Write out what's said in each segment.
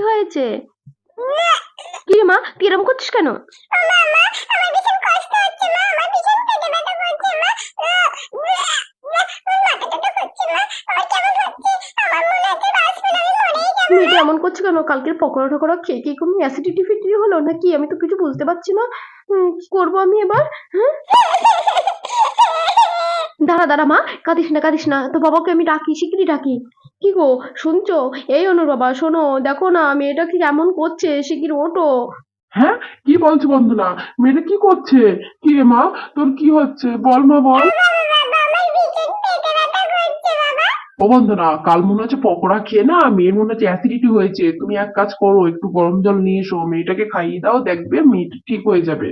হয়েছে? কি রে মা, তুই এরকম করছিস কেন? মেয়েটা এমন করছে কেন? কালকের পকোড়া টকোড়া খেয়ে কি কোনো অ্যাসিডিটি ফিটিটি হলো নাকি? আমি তো কিছু বুঝতে পারছি না। কি করবো আমি এবার? হ্যাঁ, দাঁড়া দাঁড়া মা, কাঁদিস না, তো বাবাকে আমি ডাকি, শিগগিরই ডাকি। কি গো, শুনছো? এই অনুর বাবা, শোনো, দেখো না মেয়েটা কি কেমন করছে, শিগগির ওঠো। হ্যাঁ, কি বলছো বন্ধনা? মেয়েটা কি করছে? কি রে মা, তোর কি হচ্ছে? বল মা, বল। ও বন্ধনা, কাল মনে হচ্ছে পকোড়া খেয়ে না মেয়ের মনে হচ্ছে অ্যাসিডিটি হয়েছে। তুমি এক কাজ করো, একটু গরম জল নিয়ে এসো, মেয়েটাকে খাইয়ে দাও, দেখবে মেয়েটা ঠিক হয়ে যাবে।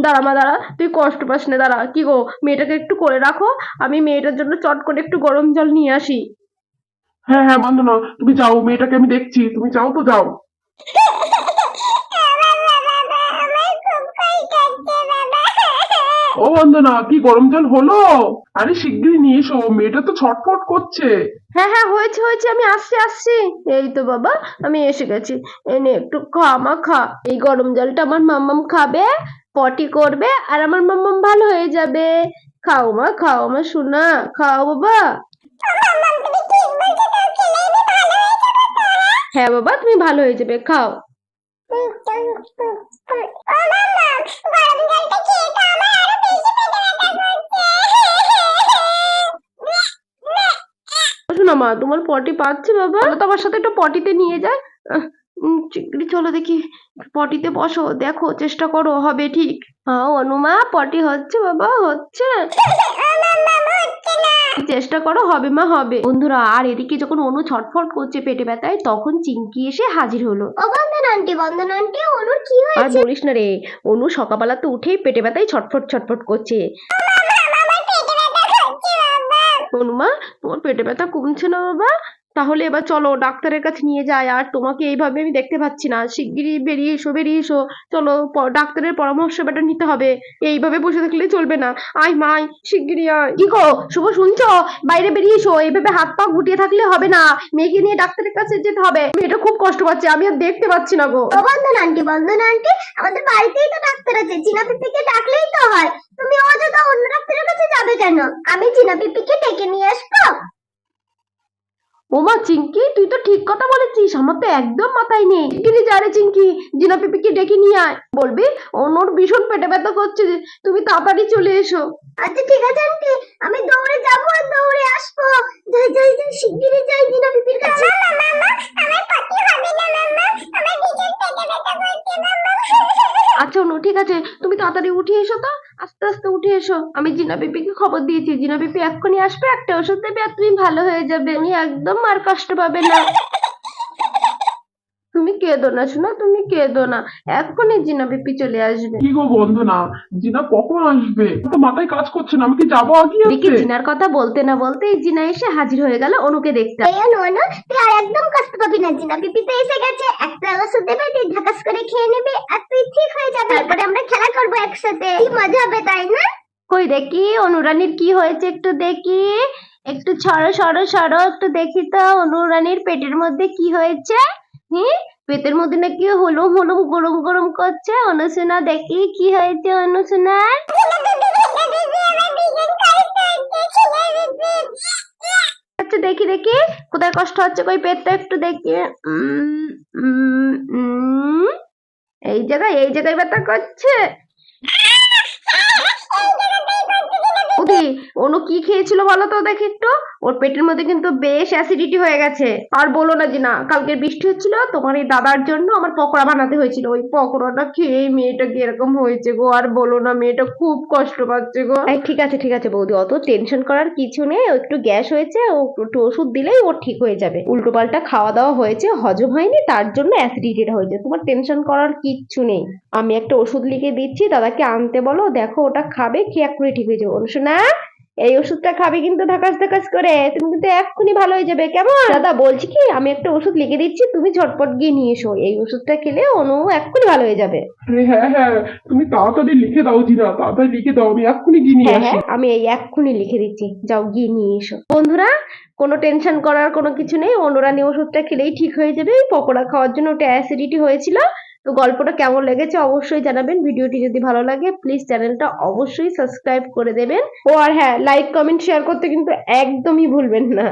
দাঁড়া মা, দাঁড়া, তুই কষ্ট পাস না, দাঁড়া। কি গো, মেয়েটাকে একটু করে রাখো, আমি মেয়েটার জন্য চট করে একটু গরম জল নিয়ে আসি। হ্যাঁ হ্যাঁ বন্ধনা, তুমি যাও, মেয়েটাকে আমি দেখছি, তুমি যাও তো যাও। ও বন্ধনা, কি গরম জল হলো? আরে শিগগিরই নিয়ে এসো, মেয়েটা তো ছটফট করছে। হ্যাঁ হ্যাঁ, হয়েছে, আমি আসছি। এই তো বাবা, আমি এসে গেছি। এনে একটু খা মা, খা। এই গরম জলটা আমার মাম্মাম খাবে, পটি করবে, আর আমার মাম্মাম ভালো হয়ে যাবে। খাও মা, খাও আমার সোনা, খাও বাবা। হ্যাঁ বাবা, তুমি ভালো হয়ে যাবে, খাও। শোনো মা, তোমার পটি পাচ্ছে বাবা? চলো তো আমার সাথে একটু পটিতে নিয়ে যায়। শিগগিরই চলো দেখি, পটিতে বসো, দেখো, চেষ্টা করো, হবে ঠিক। হ্যাঁ অনুমা, পটি হচ্ছে বাবা, হচ্ছে। চেষ্টা করো, হবে মা, হবে। বন্ধুরা, আর এদিকে যখন অনু ছটফট করছে পেটে ব্যথায়, তখন চিঙ্কি এসে হাজির হলো। ও বন্দনা আন্টি, অনুর কি আর হয়েছে? বলিস না রে, অনু সকালবেলা তো উঠেই পেটে ব্যথায় ছটফট করছে। অনুমা, তোমার পেটে ব্যথা কমছে না বাবা? তাহলে এবার চলো ডাক্তারের কাছে নিয়ে যাই। আর তোমাকে এইভাবে আমি দেখতে পাচ্ছি না, শিগগিরই বেরিয়ে এসো। চলো, ডাক্তারের পরামর্শ এবার নিতে হবে, এইভাবে বসে থাকলে চলবে না। আয় মা, আয়, শিগগিরই আয়। কি গো শুভ, শুনছো? বাইরে বেরিয়ে এসো, এইভাবে হাত পা গুটিয়ে থাকলে হবে না, মেয়েকে নিয়ে ডাক্তারের কাছে যেতে হবে। মেয়েটা খুব কষ্ট পাচ্ছে, আমি আর দেখতে পাচ্ছি না গো। ও বন্দনা আন্টি, আমাদের বাড়িতেই তো ডাক্তার আছে, জিনা পিপিকে ডাকলেই তো হয়। তুমি অযথা অন্য ডাক্তারের কাছে যাবে কেন? আমি জিনা পিপিকে ডেকে নিয়ে আসবো। ওমা চিঙ্কি, তুই তো ঠিক কথা বলেছিস, আমার তো একদম মাথায় নেই। শিগগিরই যা রে চিঙ্কি, জিনা পিপিকে ডেকে নিয়ে আয়। বলবি ওর ভীষণ পেটে ব্যথা করছে, তুমি তাড়াতাড়ি চলে এসো। আচ্ছা ঠিক আছে আন্টি, আমি দৌড়ে যাবো আর দৌড়ে আসবো। যাই শিগগিরই যাই জিনা পিপির কাছে। আচ্ছা অনু, ঠিক আছে, তুমি তাড়াতাড়ি উঠে এসো তো, আস্তে আস্তে উঠে এসো। আমি জিনা পিপিকে খবর দিয়েছি, জিনা পিপি এক্ষুনি আসবে, একটা ওষুধ দেবে, আর তুমি ভালো হয়ে যাবে, তুমি একদম আর কষ্ট পাবে না। তুমি কেঁদো না শোনা, তুমি কেঁদো না, এক্ষুনি জিনা পিপি চলে আসবে। কি গো বন্ধনা, জিনা কখন আসবে? তো মাথায় কাজ করছে না, আমি কি যাবো আগে এদিকে আছে? জিনার কথা বলতে না বলতেই জিনা এসে হাজির হয়ে গেল অনুকে দেখতে। এই অনু, তুই আর একদম কষ্ট পাবি না, জিনা পিপি তো এসে গেছে। একটা ওষুধ দেবে, তুই ঢাকাস করে খেয়ে নিবি আর তুই ঠিক হয়ে যাবে। তারপরে আমরা খেলা করবো একসাথে, কি মজা হবে তাই না? কই দেখি অনুরানীর কি হয়েছে, একটু দেখি, একটু সরো একটু দেখি তো অনুরানীর পেটের মধ্যে কি হয়েছে। হ্যাঁ, পেটের মধ্যে নাকি হলুম হলুম গরম গরম করছে। অনুসোনা, দেখি কি হয়েছে অনুসোনার। আচ্ছা দেখি কোথায় কষ্ট হচ্ছে, কই পেটটা একটু দেখি। এই জায়গায় ব্যথা করছে। ওদি, অনু কি খেয়েছিল বলো তো দেখি একটু? ওর পেটের মধ্যে কিন্তু বেশ অ্যাসিডিটি হয়ে গেছে। আর বলো না জিনা, কালকে বৃষ্টি হচ্ছিল, তোমার এই দাদার জন্য আমার পকোড়া বানাতে হয়েছিল, ওই পকোড়াটা খেয়ে মেয়েটা কি এরকম হয়েছে গো। আর বলো না, মেয়েটা খুব কষ্ট পাচ্ছে গো। এই ঠিক আছে বৌদি, অত টেনশন করার কিছু নেই, ও একটু গ্যাস হয়েছে, ও একটু ওষুধ দিলেই ওর ঠিক হয়ে যাবে। উল্টো পাল্টা খাওয়া দাওয়া হয়েছে, হজম হয়নি, তার জন্য অ্যাসিডিটিটা হয়েছে। তোমার টেনশন করার কিচ্ছু নেই। আমি একটা ওষুধ লিখে দিচ্ছি, দাদাকে আনতে বলো, দেখো ওটা খাবে, খেয়ে এক্ষুনি ঠিক হয়ে যাবে। অনুশোনা, এই ওষুধটা খাবে কিন্তু ধাকাস ধাকাস করে, তুমি কিন্তু এক্ষুনি ভালো হয়ে যাবে, কেমন? দাদা বলছি কি, আমি একটা ওষুধ লিখে দিচ্ছি, তুমি ঝটপট গিয়ে নিয়ে এসো। এই ওষুধটা খেলে অনু এক্ষুনি ভালো হয়ে যাবে। আরে হ্যাঁ হ্যাঁ, তুমি তাড়াতাড়ি লিখে দাও জিনা, তাড়াতাড়ি লিখে দাও, আমি এক্ষুনি গিয়ে নিয়ে হ্যাঁ আসি। হ্যাঁ, আমি এই এক্ষুনি লিখে দিচ্ছি, যাও গিয়ে নিয়ে এসো। বন্ধুরা, কোনো টেনশন করার কোনো কিছু নেই, অনুরানী ওষুধটা খেলেই ঠিক হয়ে যাবে। এই পকোড়া খাওয়ার জন্য ওটা অ্যাসিডিটি হয়েছিল। তো গল্পটা কেমন লেগেছে অবশ্যই জানাবেন। ভিডিওটি যদি ভালো লাগে প্লিজ চ্যানেলটা অবশ্যই সাবস্ক্রাইব করে দেবেন। ও আর হ্যাঁ, লাইক কমেন্ট শেয়ার করতে কিন্তু একদমই ভুলবেন না।